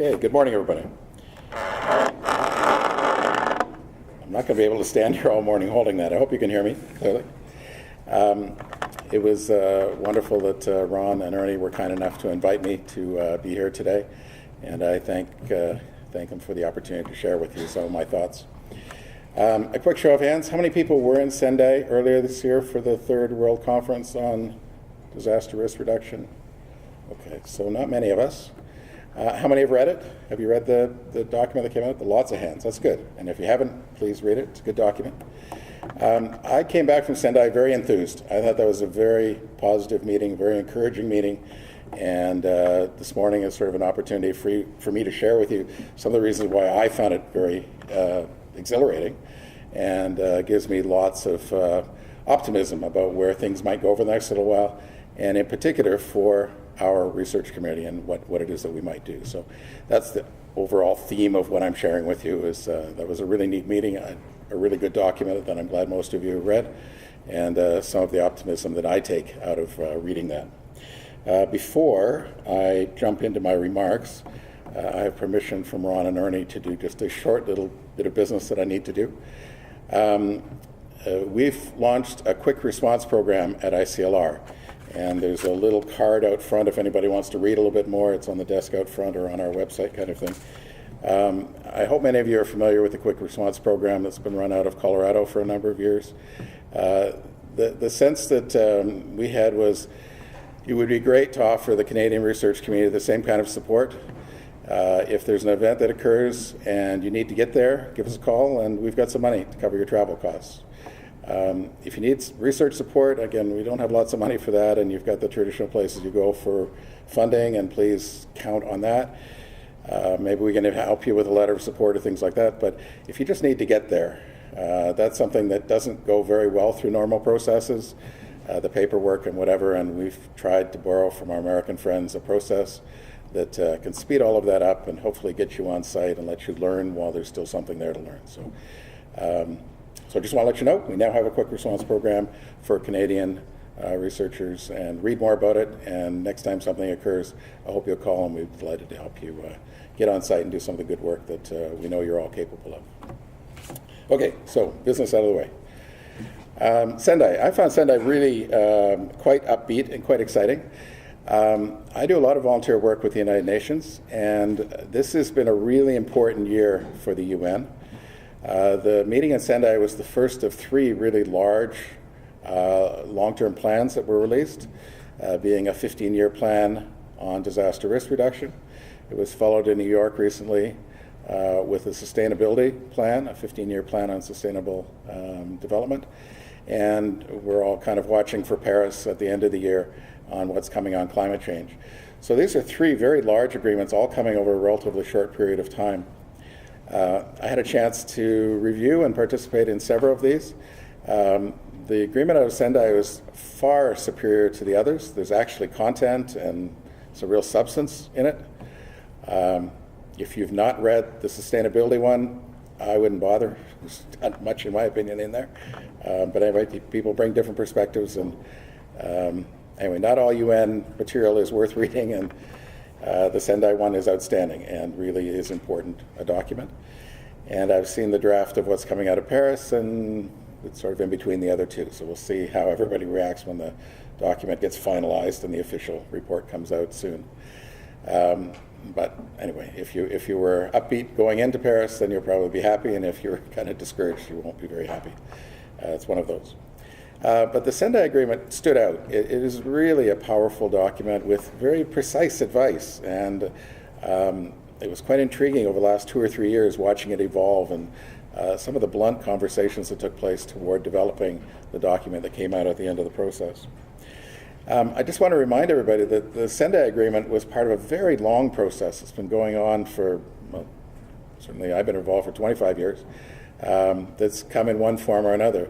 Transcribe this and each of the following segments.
Okay, good morning, everybody. I'm not going to be able to stand here all morning holding that. I hope you can hear me clearly. It was wonderful that Ron and Ernie were kind enough to invite me to be here today, and I thank them for the opportunity to share with you some of my thoughts. A quick show of hands. How many people were in Sendai earlier this year for the third World Conference on Disaster Risk Reduction? Okay, so not many of us. How many have read it? Have you read the document that came out? Lots of hands. That's good. And if you haven't, please read it. It's a good document. I came back from Sendai very enthused. I thought that was a very positive meeting, very encouraging meeting. And this morning is sort of an opportunity for me to share with you some of the reasons why I found it very exhilarating, and gives me lots of optimism about where things might go over the next little while, and in particular for our research community and what it is that we might do. So that's the overall theme of what I'm sharing with you. Is that was a really neat meeting, a really good document that I'm glad most of you have read, and some of the optimism that I take out of reading that. Before I jump into my remarks, I have permission from Ron and Ernie to do just a short little bit of business that I need to do. We've launched a quick response program at ICLR. And there's a little card out front if anybody wants to read a little bit more. It's on the desk out front or on our website kind of thing. I hope many of you are familiar with the Quick Response Program that's been run out of Colorado for a number of years. The sense that we had was it would be great to offer the Canadian research community the same kind of support. If there's an event that occurs and you need to get there, give us a call and we've got some money to cover your travel costs. If you need research support, again, we don't have lots of money for that, and you've got the traditional places you go for funding, and please count on that. Maybe we can help you with a letter of support or things like that, but if you just need to get there, that's something that doesn't go very well through normal processes, the paperwork and whatever, and we've tried to borrow from our American friends a process that can speed all of that up and hopefully get you on site and let you learn while there's still something there to learn. So I just want to let you know, we now have a quick response program for Canadian researchers, and read more about it, and next time something occurs, I hope you'll call and we'll be delighted to help you get on site and do some of the good work that we know you're all capable of. Okay, so business out of the way. Sendai. I found Sendai really quite upbeat and quite exciting. I do a lot of volunteer work with the United Nations, and this has been a really important year for the UN. The meeting in Sendai was the first of three really large long-term plans that were released, being a 15-year plan on disaster risk reduction. It was followed in New York recently with a sustainability plan, a 15-year plan on sustainable development. And we're all kind of watching for Paris at the end of the year on what's coming on climate change. So these are three very large agreements, all coming over a relatively short period of time. I had a chance to review and participate in several of these. The agreement out of Sendai was far superior to the others. There's actually content and some real substance in it. If you've not read the sustainability one, I wouldn't bother. There's not much, in my opinion, in there. But anyway, people bring different perspectives. And anyway, not all UN material is worth reading, and the Sendai one is outstanding and really is important, a document. And I've seen the draft of what's coming out of Paris, and it's sort of in between the other two. So we'll see how everybody reacts when the document gets finalized and the official report comes out soon. But anyway, if you were upbeat going into Paris, then you'll probably be happy, and if you're kind of discouraged, you won't be very happy. It's one of those. But the Sendai Agreement stood out. It is really a powerful document with very precise advice, and it was quite intriguing over the last 2 or 3 years watching it evolve, and some of the blunt conversations that took place toward developing the document that came out at the end of the process. I just want to remind everybody that the Sendai Agreement was part of a very long process. It's been going on for, well, certainly I've been involved for 25 years, that's come in one form or another.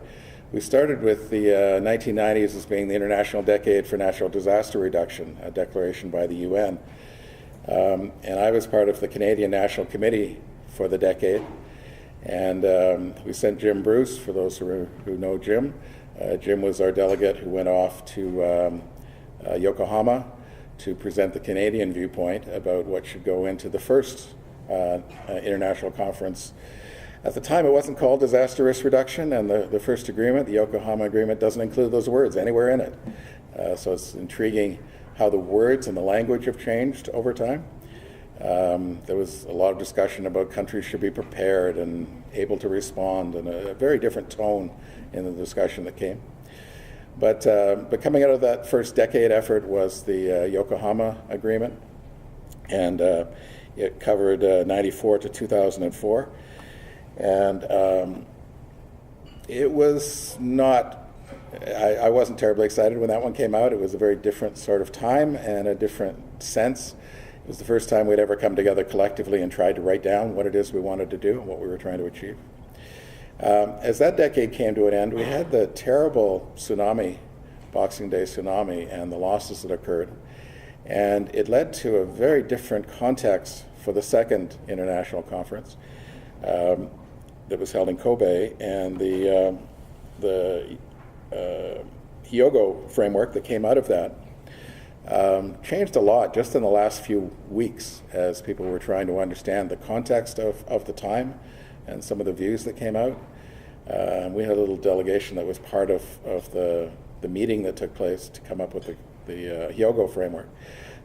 We started with the 1990s as being the International Decade for Natural Disaster Reduction, a declaration by the UN. And I was part of the Canadian National Committee for the decade. And we sent Jim Bruce, for those who know Jim. Jim was our delegate who went off to Yokohama to present the Canadian viewpoint about what should go into the first international conference. At the time, it wasn't called disaster risk reduction, and the first agreement, the Yokohama Agreement, doesn't include those words anywhere in it. So it's intriguing how the words and the language have changed over time. There was a lot of discussion about countries should be prepared and able to respond, and a very different tone in the discussion that came. But coming out of that first decade effort was the Yokohama Agreement, and it covered 94 to 2004. And it was not, I wasn't terribly excited when that one came out. It was a very different sort of time and a different sense. It was the first time we'd ever come together collectively and tried to write down what it is we wanted to do and what we were trying to achieve. As that decade came to an end, we had the terrible tsunami, Boxing Day tsunami, and the losses that occurred. And it led to a very different context for the second international conference that was held in Kobe, and the Hyogo framework that came out of that changed a lot just in the last few weeks as people were trying to understand the context of the time and some of the views that came out. We had a little delegation that was part of the meeting that took place to come up with the Hyogo framework.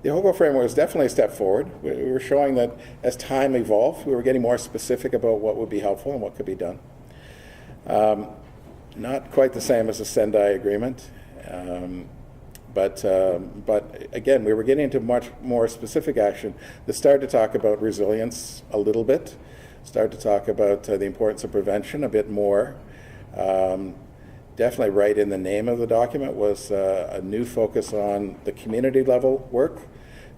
The Hyogo framework was definitely a step forward. We were showing that as time evolved, we were getting more specific about what would be helpful and what could be done. Not quite the same as the Sendai Agreement, but again, we were getting into much more specific action that started to talk about resilience a little bit, started to talk about the importance of prevention a bit more. Definitely right in the name of the document was a new focus on the community level work,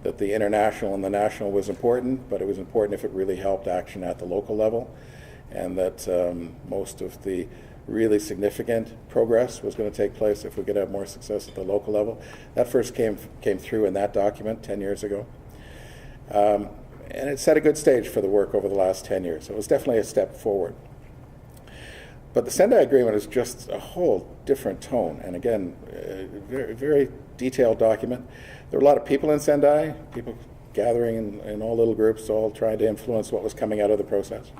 that the international and the national was important, but it was important if it really helped action at the local level, and that most of the really significant progress was going to take place if we could have more success at the local level. That first came through in that document 10 years ago. And it set a good stage for the work over the last 10 years. So it was definitely a step forward. But the Sendai Agreement is just a whole different tone. And again, a very, very detailed document. There were a lot of people in Sendai, people gathering in all little groups, all trying to influence what was coming out of the process.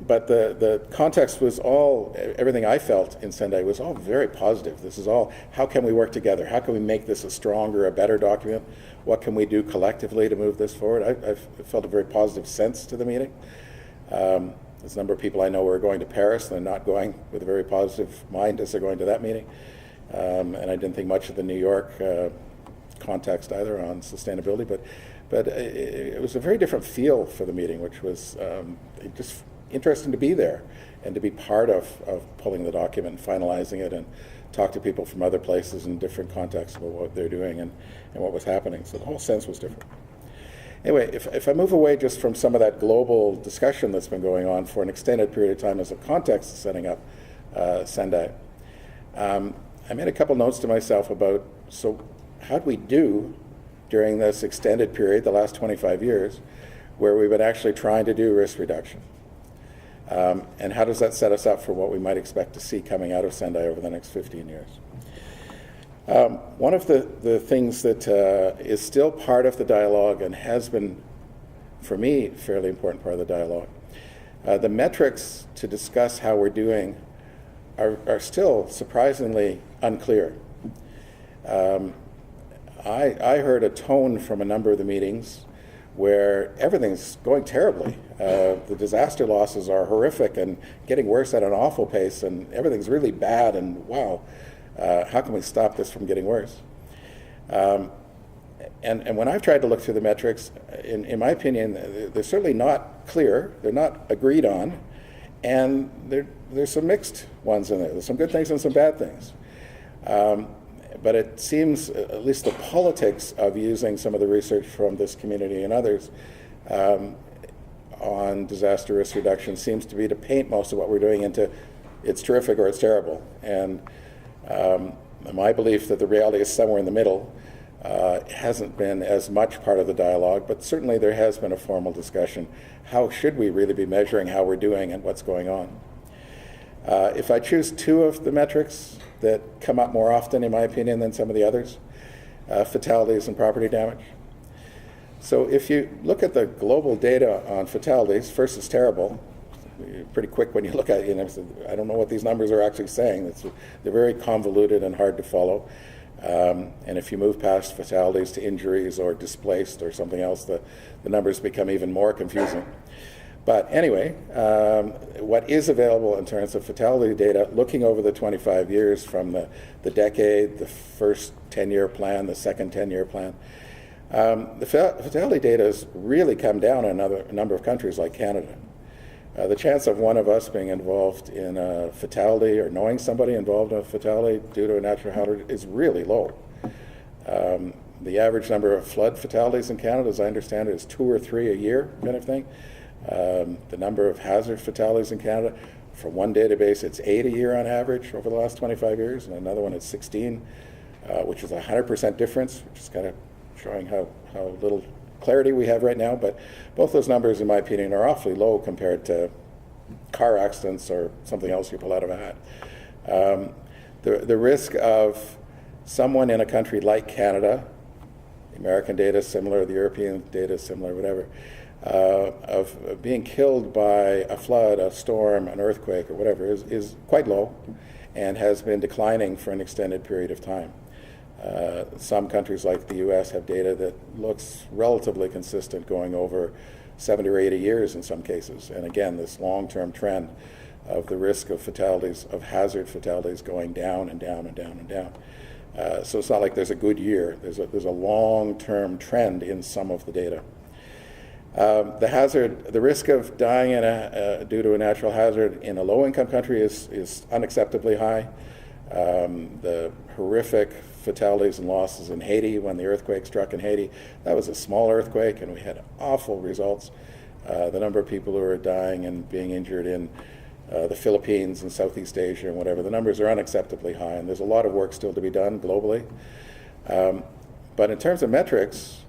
But the context was all, everything I felt in Sendai was all very positive. This is all, how can we work together? How can we make this a stronger, a better document? What can we do collectively to move this forward? I felt a very positive sense to the meeting. There's a number of people I know who are going to Paris. They're not going with a very positive mind as they're going to that meeting. And I didn't think much of the New York context either on sustainability. But it was a very different feel for the meeting, which was just interesting to be there and to be part of pulling the document and finalizing it and talk to people from other places in different contexts about what they're doing and what was happening. So the whole sense was different. Anyway, if I move away just from some of that global discussion that's been going on for an extended period of time as a context of setting up Sendai, I made a couple notes to myself about, so how'd we do during this extended period, the last 25 years, where we've been actually trying to do risk reduction? And how does that set us up for what we might expect to see coming out of Sendai over the next 15 years? One of the things that is still part of the dialogue and has been, for me, a fairly important part of the dialogue, the metrics to discuss how we're doing are still surprisingly unclear. I heard a tone from a number of the meetings where everything's going terribly. The disaster losses are horrific and getting worse at an awful pace, and everything's really bad, and wow, how can we stop this from getting worse? And when I've tried to look through the metrics, in my opinion, they're certainly not clear, they're not agreed on, and there's some mixed ones in there. There's some good things and some bad things. But it seems, at least the politics of using some of the research from this community and others on disaster risk reduction seems to be to paint most of what we're doing into it's terrific or it's terrible. And my belief that the reality is somewhere in the middle hasn't been as much part of the dialogue, but certainly there has been a formal discussion. How should we really be measuring how we're doing and what's going on? If I choose two of the metrics that come up more often, in my opinion, than some of the others, fatalities and property damage. So if you look at the global data on fatalities, first it's terrible. You're pretty quick when you look at it, I don't know what these numbers are actually saying. They're very convoluted and hard to follow. And if you move past fatalities to injuries or displaced or something else, the numbers become even more confusing. But anyway, what is available in terms of fatality data, looking over the 25 years from the decade, the first 10-year plan, the second 10-year plan, the fatality data has really come down in a number of countries like Canada. The chance of one of us being involved in a fatality or knowing somebody involved in a fatality due to a natural hazard is really low. The average number of flood fatalities in Canada, as I understand it, is 2 or 3 a year kind of thing. The number of hazard fatalities in Canada, from one database, it's 8 a year on average over the last 25 years, and another one is 16, which is a 100% difference, which is kind of showing how little clarity we have right now. But both those numbers, in my opinion, are awfully low compared to car accidents or something else you pull out of a hat. The risk of someone in a country like Canada, the American data is similar, the European data is similar, whatever, of being killed by a flood, a storm, an earthquake, or whatever is quite low and has been declining for an extended period of time. Some countries like the US have data that looks relatively consistent going over 70 or 80 years in some cases. And again, this long-term trend of the risk of fatalities, of hazard fatalities going down and down and down and down. So it's not like there's a good year. There's a long-term trend in some of the data. The risk of dying due to a natural hazard in a low-income country is unacceptably high. The horrific fatalities and losses in Haiti when the earthquake struck in Haiti, that was a small earthquake and we had awful results. The number of people who are dying and being injured in the Philippines and Southeast Asia and whatever, the numbers are unacceptably high, and there's a lot of work still to be done globally. But in terms of metrics,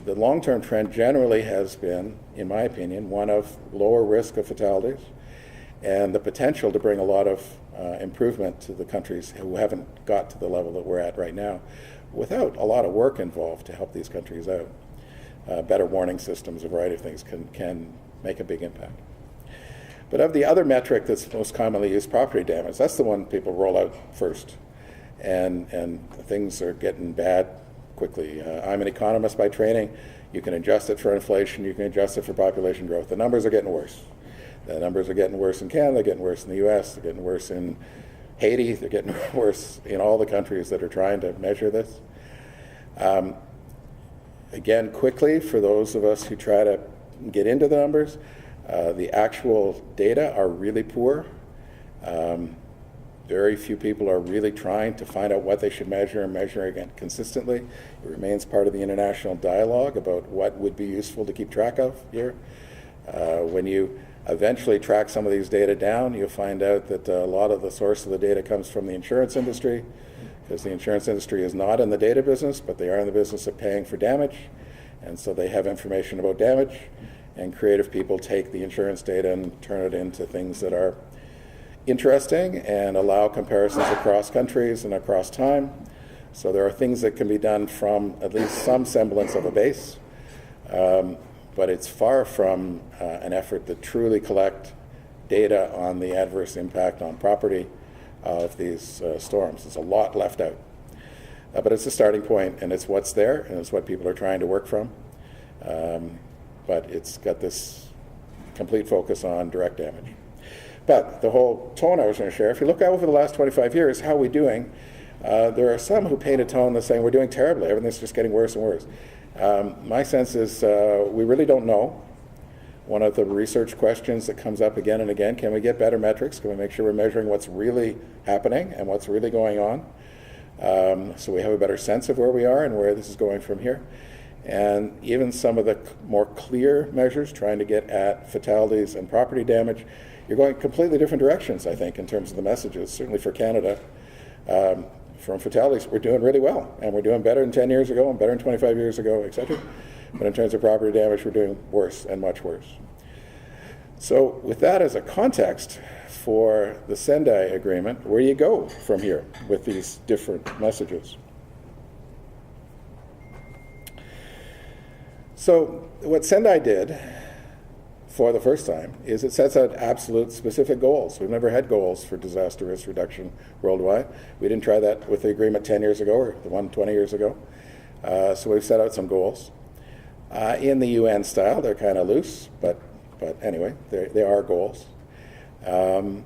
the long-term trend generally has been, in my opinion, one of lower risk of fatalities and the potential to bring a lot of improvement to the countries who haven't got to the level that we're at right now without a lot of work involved to help these countries out. Better warning systems, a variety of things can make a big impact. But of the other metric that's most commonly used, property damage, that's the one people roll out first. And things are getting bad quickly. I'm an economist by training. You can adjust it for inflation, you can adjust it for population growth. The numbers are getting worse. The numbers are getting worse in Canada, they're getting worse in the US, they're getting worse in Haiti, they're getting worse in all the countries that are trying to measure this. Again, quickly, for those of us who try to get into the numbers, the actual data are really poor. Very few people are really trying to find out what they should measure and measure again consistently. It remains part of the international dialogue about what would be useful to keep track of here. When you eventually track some of these data down, you'll find out that a lot of the source of the data comes from the insurance industry, because the insurance industry is not in the data business, but they are in the business of paying for damage, and so they have information about damage, and creative people take the insurance data and turn it into things that are interesting and allow comparisons across countries and across time. So there are things that can be done from at least some semblance of a base. But it's far from an effort to truly collect data on the adverse impact on property of these storms. There's a lot left out. But it's a starting point, and it's what's there, and it's what people are trying to work from. But it's got this complete focus on direct damage. But the whole tone I was going to share, if you look out over the last 25 years, how are we doing? There are some who paint a tone that's saying we're doing terribly, everything's just getting worse and worse. My sense is we really don't know. One of the research questions that comes up again and again, can we get better metrics? Can we make sure we're measuring what's really happening and what's really going on? So we have a better sense of where we are and where this is going from here. And even some of the more clear measures, trying to get at fatalities and property damage, you're going completely different directions, I think, in terms of the messages, certainly for Canada. From fatalities, we're doing really well, and we're doing better than 10 years ago and better than 25 years ago, etc. But in terms of property damage, we're doing worse and much worse. So with that as a context for the Sendai Agreement, where do you go from here with these different messages? So what Sendai did for the first time is it sets out absolute specific goals. We've never had goals for disaster risk reduction worldwide. We didn't try that with the agreement 10 years ago or the one 20 years ago. So we've set out some goals. In the UN style, they're kind of loose, but anyway, they are goals. So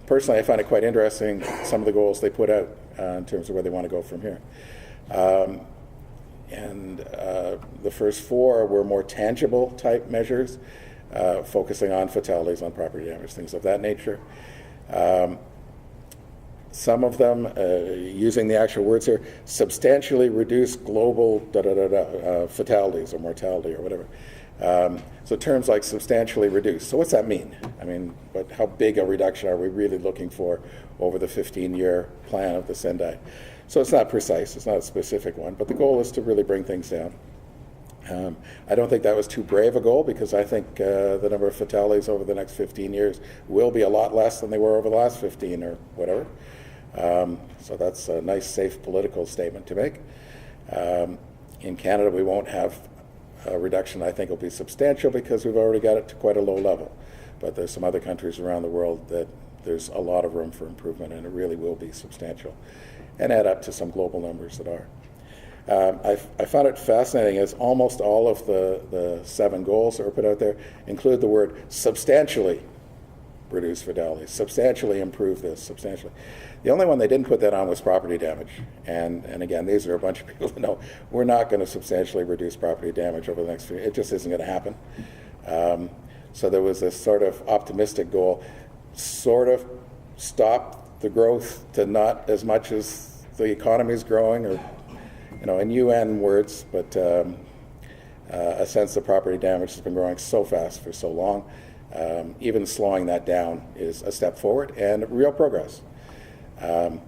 personally, I find it quite interesting, some of the goals they put out in terms of where they want to go from here. The first four were more tangible type measures, focusing on fatalities, on property damage, things of that nature. Some of them, using the actual words here, substantially reduce global fatalities or mortality or whatever. So terms like substantially reduce. So what's that mean? I mean, how big a reduction are we really looking for over the 15-year plan of the Sendai? So it's not precise, it's not a specific one, but the goal is to really bring things down. I don't think that was too brave a goal, because I think the number of fatalities over the next 15 years will be a lot less than they were over the last 15 or whatever. So that's a nice, safe political statement to make. In Canada, we won't have a reduction. I think will be substantial because we've already got it to quite a low level. But there's some other countries around the world that there's a lot of room for improvement, and it really will be substantial and add up to some global numbers that are. I found it fascinating as almost all of the 7 goals that were put out there include the word substantially reduce fatalities, substantially improve this, substantially. The only one they didn't put that on was property damage. And again, these are a bunch of people who know we're not going to substantially reduce property damage over the next few years. It just isn't going to happen. So there was this sort of optimistic goal, sort of stop the growth to not as much as the economy is growing, or, in UN words, but a sense that property damage has been growing so fast for so long. Even slowing that down is a step forward and real progress. And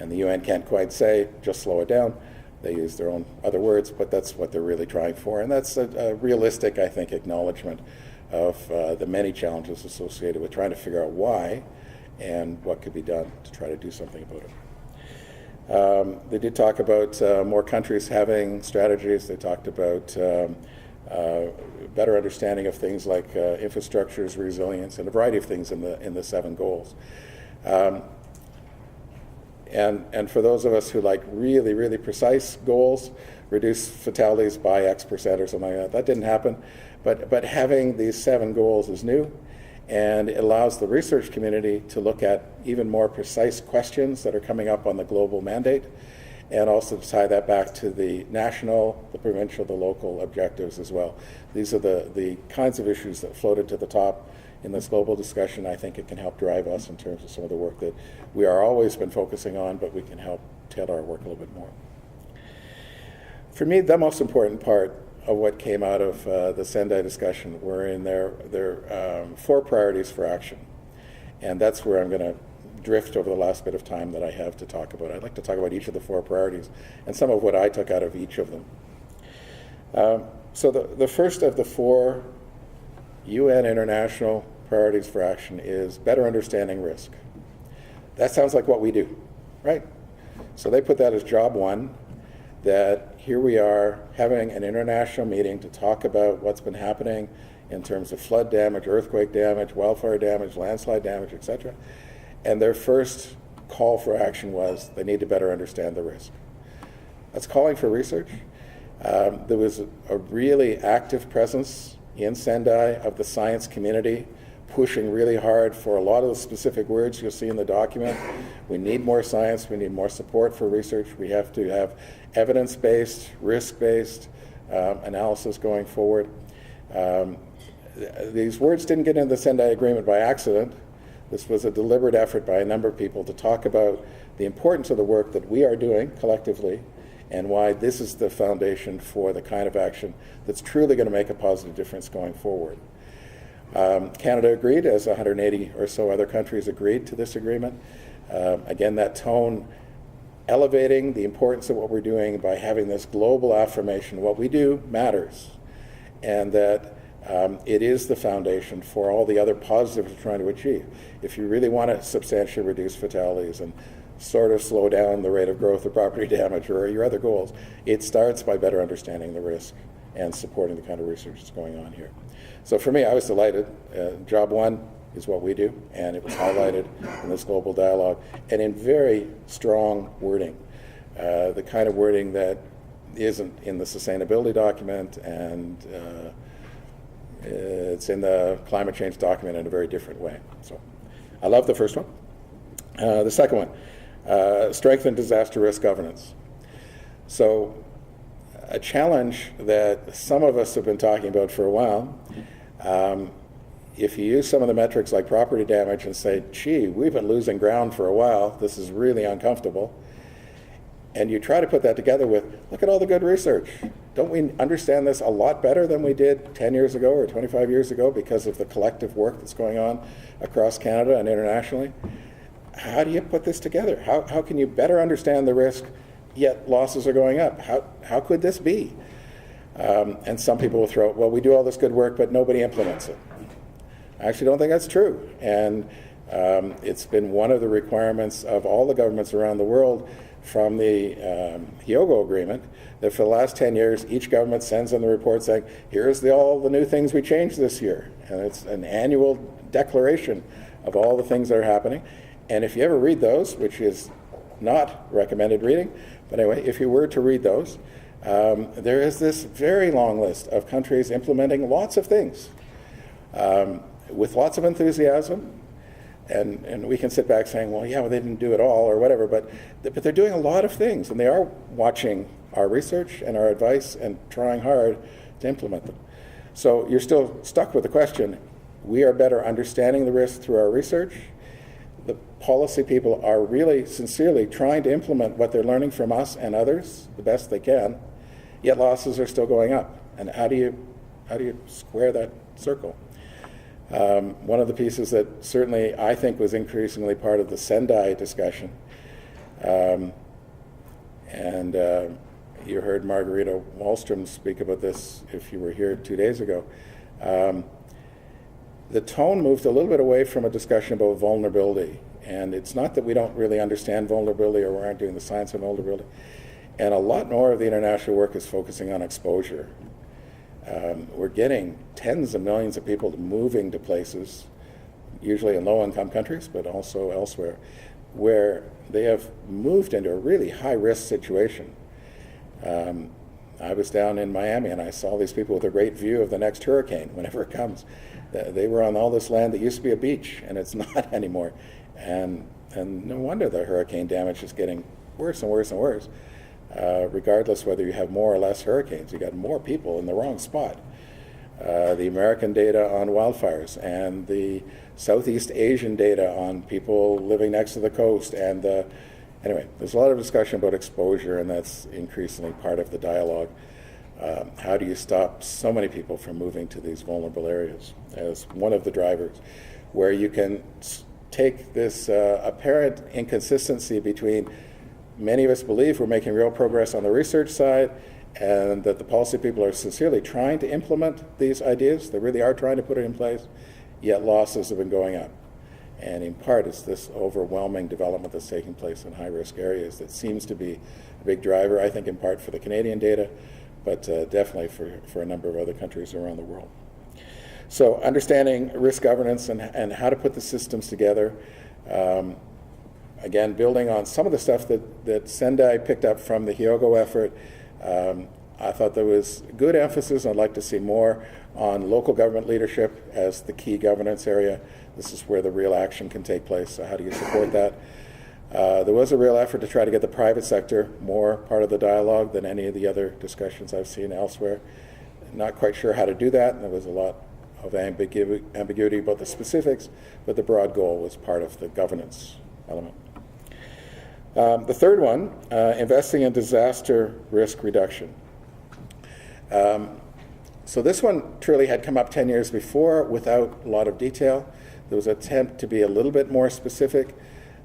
the UN can't quite say, just slow it down. They use their own other words, but that's what they're really trying for. And that's a realistic, I think, acknowledgement of the many challenges associated with trying to figure out why and what could be done to try to do something about it. They did talk about more countries having strategies. They talked about better understanding of things like infrastructures, resilience, and a variety of things in the 7 goals. And for those of us who like really, really precise goals, reduce fatalities by X% or something like that, that didn't happen. But having these 7 goals is new, and it allows the research community to look at even more precise questions that are coming up on the global mandate, and also to tie that back to the national, the provincial, the local objectives as well. These are the kinds of issues that floated to the top in this global discussion. I think it can help drive us in terms of some of the work that we are always been focusing on, but we can help tailor our work a little bit more. For me, the most important part of what came out of the Sendai discussion were in their 4 priorities for action. And that's where I'm going to drift over the last bit of time that I have to talk about. I'd like to talk about each of the 4 priorities and some of what I took out of each of them. So the first of the 4 UN international priorities for action is better understanding risk. That sounds like what we do, right? So they put that as job 1, that here we are having an international meeting to talk about what's been happening in terms of flood damage, earthquake damage, wildfire damage, landslide damage, etc. And their first call for action was they need to better understand the risk. That's calling for research. There was a really active presence in Sendai of the science community, pushing really hard for a lot of the specific words you'll see in the document. We need more science, we need more support for research, we have to have evidence-based, risk-based analysis going forward. These words didn't get into the Sendai Agreement by accident. This was a deliberate effort by a number of people to talk about the importance of the work that we are doing collectively, and why this is the foundation for the kind of action that's truly going to make a positive difference going forward. Canada agreed, as 180 or so other countries agreed to this agreement. Again, that tone elevating the importance of what we're doing by having this global affirmation, what we do matters, and that it is the foundation for all the other positives we're trying to achieve. If you really want to substantially reduce fatalities and sort of slow down the rate of growth of property damage or your other goals. It starts by better understanding the risk and supporting the kind of research that's going on here. So for me, I was delighted. Job one is what we do, and it was highlighted in this global dialogue, and in very strong wording, the kind of wording that isn't in the sustainability document, and it's in the climate change document in a very different way. So I love the first one. The second one, strengthen disaster risk governance. So a challenge that some of us have been talking about for a while, if you use some of the metrics like property damage and say, gee, we've been losing ground for a while, this is really uncomfortable, and you try to put that together with, look at all the good research. Don't we understand this a lot better than we did 10 years ago or 25 years ago because of the collective work that's going on across Canada and internationally? How do you put this together? How can you better understand the risk, yet losses are going up? How could this be? And some people will throw, well, we do all this good work, but nobody implements it. I actually don't think that's true. And it's been one of the requirements of all the governments around the world from the Hyogo Agreement that for the last 10 years, each government sends in the report saying, here's all the new things we changed this year. And it's an annual declaration of all the things that are happening. And if you ever read those, which is not recommended reading, but anyway, if you were to read those, there is this very long list of countries implementing lots of things with lots of enthusiasm. And we can sit back saying, well, yeah, well, they didn't do it all or whatever, but they're doing a lot of things, and they are watching our research and our advice and trying hard to implement them. So you're still stuck with the question, we are better understanding the risk through our research. The policy people are really sincerely trying to implement what they're learning from us and others the best they can, yet losses are still going up. And how do you square that circle? One of the pieces that certainly I think was increasingly part of the Sendai discussion, and you heard Margarita Wallström speak about this if you were here 2 days ago. The tone moved a little bit away from a discussion about vulnerability. And it's not that we don't really understand vulnerability or we aren't doing the science of vulnerability. And a lot more of the international work is focusing on exposure. We're getting tens of millions of people moving to places, usually in low-income countries, but also elsewhere, where they have moved into a really high-risk situation. I was down in Miami and I saw these people with a great view of the next hurricane whenever it comes. They were on all this land that used to be a beach, and it's not anymore. And no wonder the hurricane damage is getting worse and worse and worse. Regardless whether you have more or less hurricanes, you got more people in the wrong spot. The American data on wildfires and the Southeast Asian data on people living next to the coast, and anyway, there's a lot of discussion about exposure, and that's increasingly part of the dialogue. How do you stop so many people from moving to these vulnerable areas as one of the drivers, where you can take this apparent inconsistency between many of us believe we're making real progress on the research side and that the policy people are sincerely trying to implement these ideas. They really are trying to put it in place, yet losses have been going up. And in part, it's this overwhelming development that's taking place in high-risk areas that seems to be a big driver, I think in part for the Canadian data, but definitely for a number of other countries around the world. So understanding risk governance and how to put the systems together, again, building on some of the stuff that Sendai picked up from the Hyogo effort, I thought there was good emphasis, and I'd like to see more on local government leadership as the key governance area. This is where the real action can take place, so how do you support that? There was a real effort to try to get the private sector more part of the dialogue than any of the other discussions I've seen elsewhere. Not quite sure how to do that, and there was a lot of ambiguity about the specifics, but the broad goal was part of the governance element. The third one, investing in disaster risk reduction. So this one truly had come up 10 years before without a lot of detail. There was an attempt to be a little bit more specific.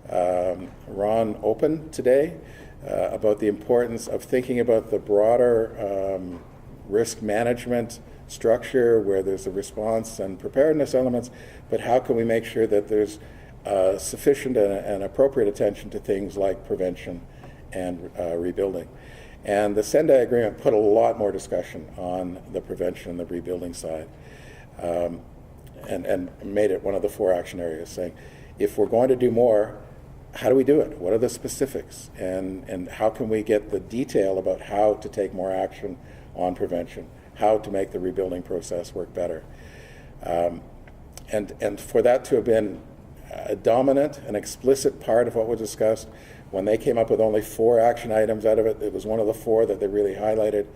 Ron opened today about the importance of thinking about the broader risk management structure where there's a response and preparedness elements, but how can we make sure that there's sufficient and appropriate attention to things like prevention and rebuilding. And the Sendai Agreement put a lot more discussion on the prevention and the rebuilding side, and made it one of the 4 action areas, saying, if we're going to do more, how do we do it? What are the specifics? And how can we get the detail about how to take more action on prevention, how to make the rebuilding process work better? And for that to have been a dominant and explicit part of what was discussed, when they came up with only 4 action items out of it, it was one of the 4 that they really highlighted.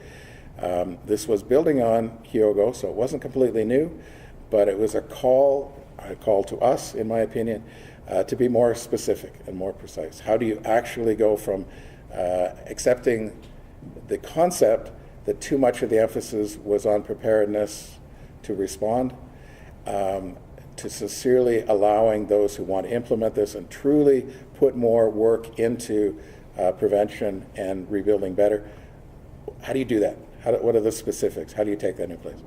This was building on Hyogo, so it wasn't completely new, but it was a call to us, in my opinion, to be more specific and more precise. How do you actually go from accepting the concept that too much of the emphasis was on preparedness to respond, to sincerely allowing those who want to implement this and truly put more work into prevention and rebuilding better? How do you do that? What are the specifics? How do you take that in place?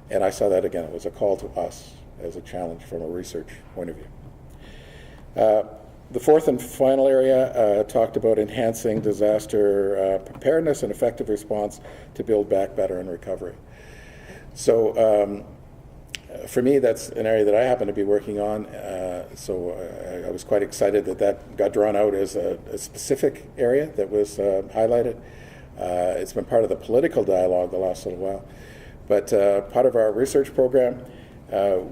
And I saw that again. It was a call to us as a challenge from a research point of view. The 4th and final area talked about enhancing disaster preparedness and effective response to build back better and recovery. So for me, that's an area that I happen to be working on. So I was quite excited that that got drawn out as a specific area that was highlighted. It's been part of the political dialogue the last little while. But part of our research program,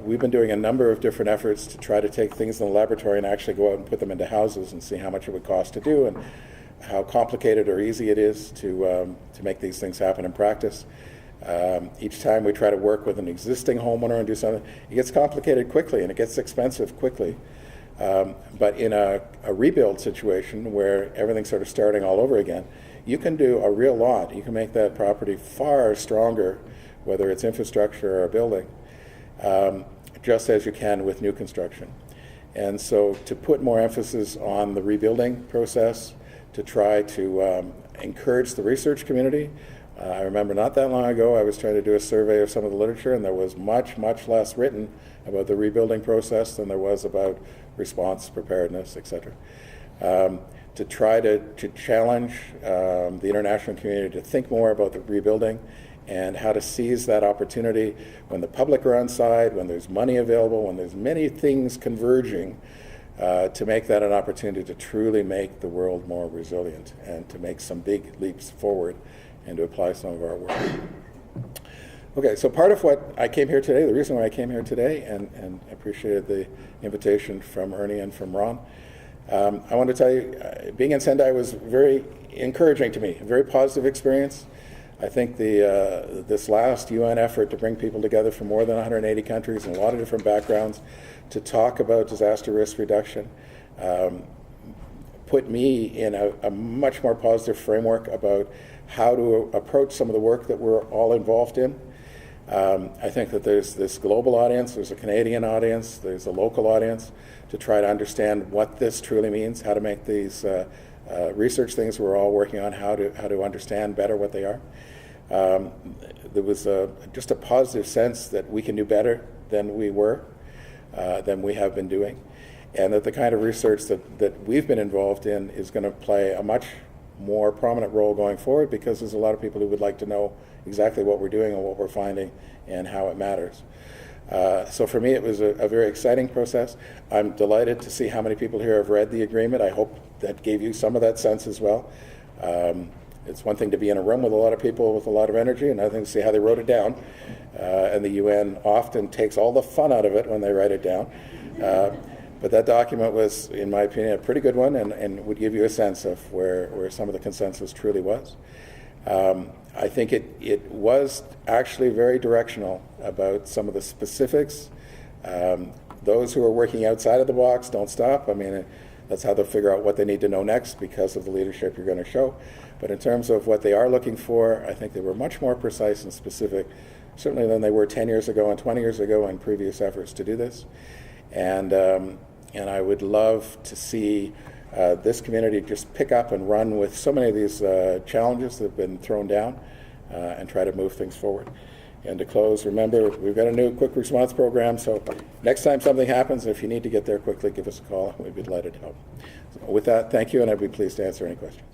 we've been doing a number of different efforts to try to take things in the laboratory and actually go out and put them into houses and see how much it would cost to do and how complicated or easy it is to make these things happen in practice. Each time we try to work with an existing homeowner and do something, it gets complicated quickly and it gets expensive quickly. But in a rebuild situation where everything's sort of starting all over again, you can do a real lot. You can make that property far stronger, whether it's infrastructure or a building, just as you can with new construction. And so to put more emphasis on the rebuilding process, to try to encourage the research community. I remember not that long ago I was trying to do a survey of some of the literature, and there was much, much less written about the rebuilding process than there was about response, preparedness, etc. To try to challenge the international community to think more about the rebuilding and how to seize that opportunity when the public are on side, when there's money available, when there's many things converging, to make that an opportunity to truly make the world more resilient and to make some big leaps forward and to apply some of our work. Okay, so part of what I came here today, the reason why I came here today, and appreciated the invitation from Ernie and from Ron, I want to tell you, being in Sendai was very encouraging to me, a very positive experience. I think this last UN effort to bring people together from more than 180 countries and a lot of different backgrounds to talk about disaster risk reduction put me in a much more positive framework about how to approach some of the work that we're all involved in. I think that there's this global audience, there's a Canadian audience, there's a local audience to try to understand what this truly means, how to make these research things we're all working on, how to understand better what they are. There was just a positive sense that we can do better than we were, than we have been doing, and that the kind of research that we've been involved in is going to play a much more prominent role going forward, because there's a lot of people who would like to know exactly what we're doing and what we're finding and how it matters. So for me, it was a very exciting process. I'm delighted to see how many people here have read the agreement. I hope that gave you some of that sense as well. It's one thing to be in a room with a lot of people with a lot of energy, and another thing to see how they wrote it down. And the UN often takes all the fun out of it when they write it down. But that document was, in my opinion, a pretty good one, and would give you a sense of where some of the consensus truly was. I think it was actually very directional about some of the specifics. Those who are working outside of the box don't stop. I mean, that's how they'll figure out what they need to know next because of the leadership you're going to show. But in terms of what they are looking for, I think they were much more precise and specific, certainly than they were 10 years ago and 20 years ago in previous efforts to do this. And I would love to see this community just pick up and run with so many of these challenges that have been thrown down and try to move things forward. And to close, remember, we've got a new quick response program, so next time something happens, if you need to get there quickly, give us a call. We'd be delighted to help. So with that, thank you, and I'd be pleased to answer any questions.